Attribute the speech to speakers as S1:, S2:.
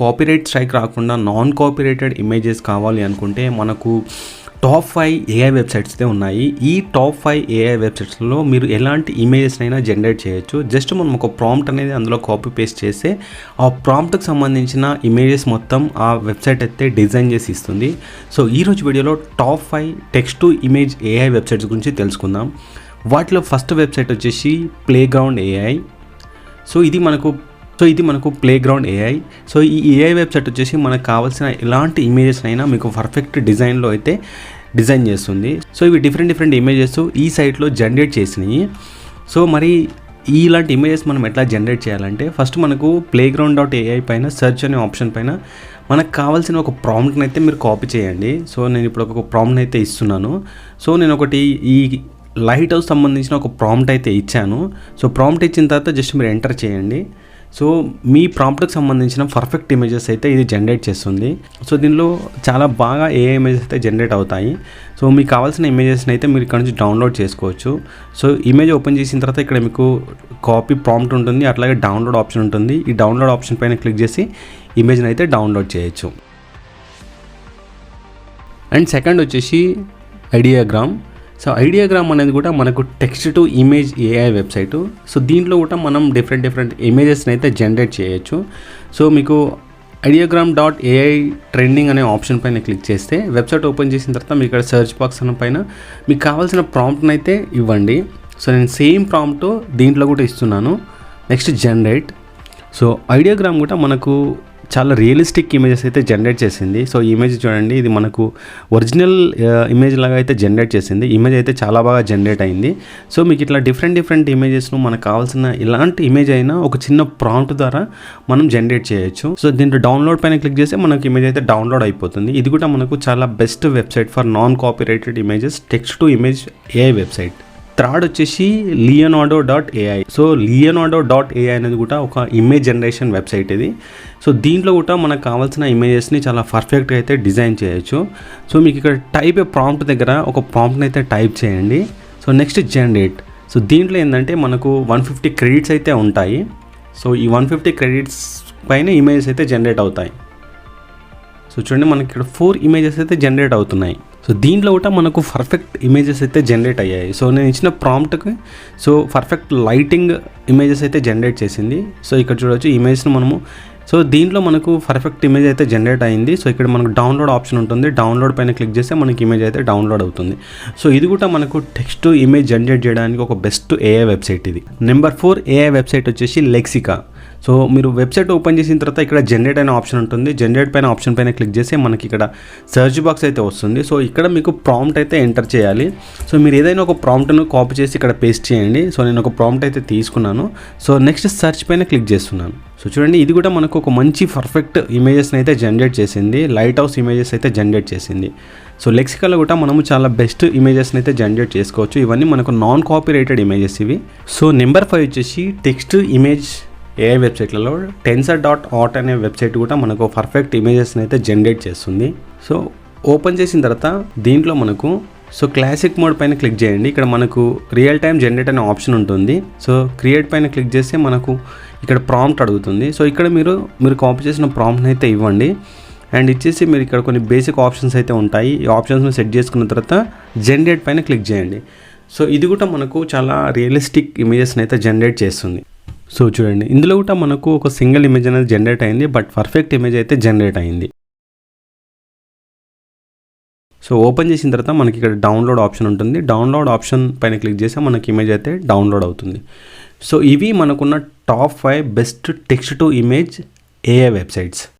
S1: Copyright strike రాకుండా non copyrighted images కావాలి అనుకుంటే మనకు టాప్ 5 ఏఐ వెబ్సైట్స్ అయితే ఉన్నాయి. ఈ టాప్ 5 ఏఐ వెబ్సైట్స్లో మీరు ఎలాంటి ఇమేజెస్ అయినా జనరేట్ చేయొచ్చు. జస్ట్ మనం ఒక ప్రాంప్ట్ అనేది అందులో కాపీ పేస్ట్ చేస్తే ఆ ప్రాంప్ట్కి సంబంధించిన ఇమేజెస్ మొత్తం ఆ వెబ్సైట్ అయితే డిజైన్ చేసి ఇస్తుంది. సో ఈరోజు వీడియోలో top 5 text to image AI websites గురించి తెలుసుకుందాం. వాటిలో ఫస్ట్ వెబ్సైట్ వచ్చేసి ప్లేగ్రౌండ్ ఏఐ. సో ఇది మనకు ప్లేగ్రౌండ్ ఏఐ. సో ఈ ఏఐ వెబ్సైట్ వచ్చేసి మనకు కావాల్సిన ఎలాంటి ఇమేజెస్ అయినా మీకు పర్ఫెక్ట్ డిజైన్లో అయితే డిజైన్ చేస్తుంది. సో ఇవి డిఫరెంట్ ఇమేజెస్ ఈ సైట్లో జనరేట్ చేసినాయి. సో మరి ఇలాంటి ఇమేజెస్ మనం ఎట్లా జనరేట్ చేయాలంటే ఫస్ట్ మనకు playground.ai పైన సెర్చ్ అనే ఆప్షన్ పైన మనకు కావాల్సిన ఒక ప్రాంప్ట్ని అయితే మీరు కాపీ చేయండి. సో నేను ఇప్పుడు ఒక ప్రాంప్ట్ని అయితే ఇస్తున్నాను. సో నేను ఒకటి ఈ లైట్ హౌస్ సంబంధించిన ఒక ప్రాంప్ట్ అయితే ఇచ్చాను. సో ప్రాంప్ట్ ఇచ్చిన తర్వాత జస్ట్ మీరు ఎంటర్ చేయండి. సో మీ ప్రాంప్ట్కి సంబంధించిన పర్ఫెక్ట్ ఇమేజెస్ అయితే ఇది జనరేట్ చేస్తుంది. సో దీనిలో చాలా బాగా ఏ ఇమేజెస్ అయితే జనరేట్ అవుతాయి. సో మీకు కావాల్సిన ఇమేజెస్ని అయితే మీరు ఇక్కడ నుంచి డౌన్లోడ్ చేసుకోవచ్చు. సో ఇమేజ్ ఓపెన్ చేసిన తర్వాత ఇక్కడ మీకు కాపీ ప్రాంప్ట్ ఉంటుంది, అట్లాగే డౌన్లోడ్ ఆప్షన్ ఉంటుంది. ఈ డౌన్లోడ్ ఆప్షన్ పైన క్లిక్ చేసి ఇమేజ్ని అయితే డౌన్లోడ్ చేయొచ్చు. అండ్ సెకండ్ వచ్చేసి ఐడియాగ్రామ్. సో ఐడియాగ్రామ్ అనేది కూడా మనకు text to image AI website. So దీంట్లో కూడా మనం డిఫరెంట్ ఇమేజెస్ని అయితే జనరేట్ చేయొచ్చు. సో మీకు ideogram.ai ట్రెండింగ్ అనే ఆప్షన్ పైన క్లిక్ చేస్తే వెబ్సైట్ ఓపెన్ చేసిన తర్వాత మీకు ఇక్కడ సెర్చ్ బాక్స్ అన్న పైన మీకు కావాల్సిన ప్రాంప్ట్ని అయితే ఇవ్వండి. సో నేను సేమ్ ప్రాంప్ట్ దీంట్లో కూడా ఇస్తున్నాను. Next generate. సో ఐడియాగ్రామ్ కూడా మనకు చాలా రియలిస్టిక్ ఇమేజెస్ అయితే జనరేట్ చేసింది. సో ఈ ఇమేజ్ చూడండి, ఇది మనకు ఒరిజినల్ ఇమేజ్ లాగా అయితే జనరేట్ చేసింది. ఇమేజ్ అయితే చాలా బాగా జనరేట్ అయింది. సో మీకు ఇట్లా డిఫరెంట్ ఇమేజెస్ను మనకు కావాల్సిన ఇలాంటి ఇమేజ్ అయినా ఒక చిన్న ప్రాంప్ట్ ద్వారా మనం జనరేట్ చేయొచ్చు. సో దీంట్లో డౌన్లోడ్ పైన క్లిక్ చేస్తే మనకు ఇమేజ్ అయితే డౌన్లోడ్ అయిపోతుంది. ఇది కూడా మనకు చాలా best website for non copyrighted images, text to image AI website. Third వచ్చేసి leonardo.ai. సో leonardo.ai అనేది కూడా ఒక ఇమేజ్ జనరేషన్ వెబ్సైట్ ఇది. సో దీంట్లో కూడా మనకు కావాల్సిన ఇమేజెస్ని చాలా పర్ఫెక్ట్గా అయితే డిజైన్ చేయొచ్చు. సో మీకు ఇక్కడ టైప్ ప్రాంప్ట్ దగ్గర ఒక ప్రాంప్ట్ని అయితే టైప్ చేయండి. So next generate. సో దీంట్లో ఏంటంటే మనకు 150 క్రెడిట్స్ అయితే ఉంటాయి. సో ఈ 150 క్రెడిట్స్ పైన ఇమేజెస్ అయితే జనరేట్ అవుతాయి. సో చూడండి, మనకి ఇక్కడ 4 ఇమేజెస్ అయితే జనరేట్ అవుతున్నాయి. సో దీంట్లో కూడా మనకు పర్ఫెక్ట్ ఇమేజెస్ అయితే జనరేట్ అయ్యాయి. సో నేను ఇచ్చిన ప్రాంప్ట్కి సో పర్ఫెక్ట్ లైటింగ్ ఇమేజెస్ అయితే జనరేట్ చేసింది. సో ఇక్కడ చూడవచ్చు ఇమేజ్ను మనము. సో దీంట్లో మనకు పర్ఫెక్ట్ ఇమేజ్ అయితే జనరేట్ అయింది. సో ఇక్కడ మనకు డౌన్లోడ్ ఆప్షన్ ఉంటుంది. డౌన్లోడ్ పైన క్లిక్ చేస్తే మనకి ఇమేజ్ అయితే డౌన్లోడ్ అవుతుంది. సో ఇది కూడా మనకు టెక్స్ట్ ఇమేజ్ జనరేట్ చేయడానికి ఒక బెస్ట్ ఏఐ వెబ్సైట్ ఇది. నెంబర్ 4 ఏఐ వెబ్సైట్ వచ్చేసి లెక్సికా. సో మీరు వెబ్సైట్ ఓపెన్ చేసిన తర్వాత ఇక్కడ జనరేట్ అనే ఆప్షన్ ఉంటుంది. జనరేట్ పైన ఆప్షన్ పైన క్లిక్ చేస్తే మనకి ఇక్కడ సెర్చ్ బాక్స్ అయితే వస్తుంది. సో ఇక్కడ మీకు ప్రాంప్ట్ అయితే ఎంటర్ చేయాలి. సో మీరు ఏదైనా ఒక ప్రాంప్ట్ను కాపీ చేసి ఇక్కడ పేస్ట్ చేయండి. సో నేను ఒక ప్రాంప్ట్ అయితే తీసుకున్నాను. సో నెక్స్ట్ సెర్చ్ పైన క్లిక్ చేస్తున్నాను. సో చూడండి, ఇది కూడా మనకు ఒక మంచి పర్ఫెక్ట్ ఇమేజెస్ని అయితే జనరేట్ చేసింది. లైట్ హౌస్ ఇమేజెస్ అయితే జనరేట్ చేసింది. సో లెక్సికాలో కూడా మనము చాలా బెస్ట్ ఇమేజెస్ని అయితే జనరేట్ చేసుకోవచ్చు. ఇవన్నీ మనకు నాన్ కాపీరైటెడ్ ఇమేజెస్ ఇవి. సో నెంబర్ 5 వచ్చేసి టెక్స్ట్ ఇమేజ్ ఏఐ వెబ్సైట్లలో tensor.art అనే వెబ్సైట్ కూడా మనకు పర్ఫెక్ట్ ఇమేజెస్ని అయితే జనరేట్ చేస్తుంది. సో ఓపెన్ చేసిన తర్వాత దీంట్లో మనకు సో క్లాసిక్ మోడ్ పైన క్లిక్ చేయండి. ఇక్కడ మనకు రియల్ టైమ్ జనరేట్ అనే ఆప్షన్ ఉంటుంది. సో క్రియేట్ పైన క్లిక్ చేస్తే మనకు ఇక్కడ ప్రాంప్ట్ అడుగుతుంది. సో ఇక్కడ మీరు కాపీ చేసిన ప్రాంప్ట్ని అయితే ఇవ్వండి. అండ్ ఇచ్చేసి మీరు ఇక్కడ కొన్ని బేసిక్ ఆప్షన్స్ అయితే ఉంటాయి. ఈ ఆప్షన్స్ని సెట్ చేసుకున్న తర్వాత జనరేట్ పైన క్లిక్ చేయండి. సో ఇది కూడా మనకు చాలా రియలిస్టిక్ ఇమేజెస్ని అయితే జనరేట్ చేస్తుంది. సో చూడండి, ఇందులో కూడా మనకు ఒక సింగిల్ ఇమేజ్ అనేది జనరేట్ అయింది, బట్ పర్ఫెక్ట్ ఇమేజ్ అయితే జనరేట్ అయింది. సో ఓపెన్ చేసిన తర్వాత మనకి ఇక్కడ డౌన్లోడ్ ఆప్షన్ ఉంటుంది. డౌన్లోడ్ ఆప్షన్ పైన క్లిక్ చేస్తే మనకి ఇమేజ్ అయితే డౌన్లోడ్ అవుతుంది. సో ఇవి మనకున్న top 5 best text to image AI websites.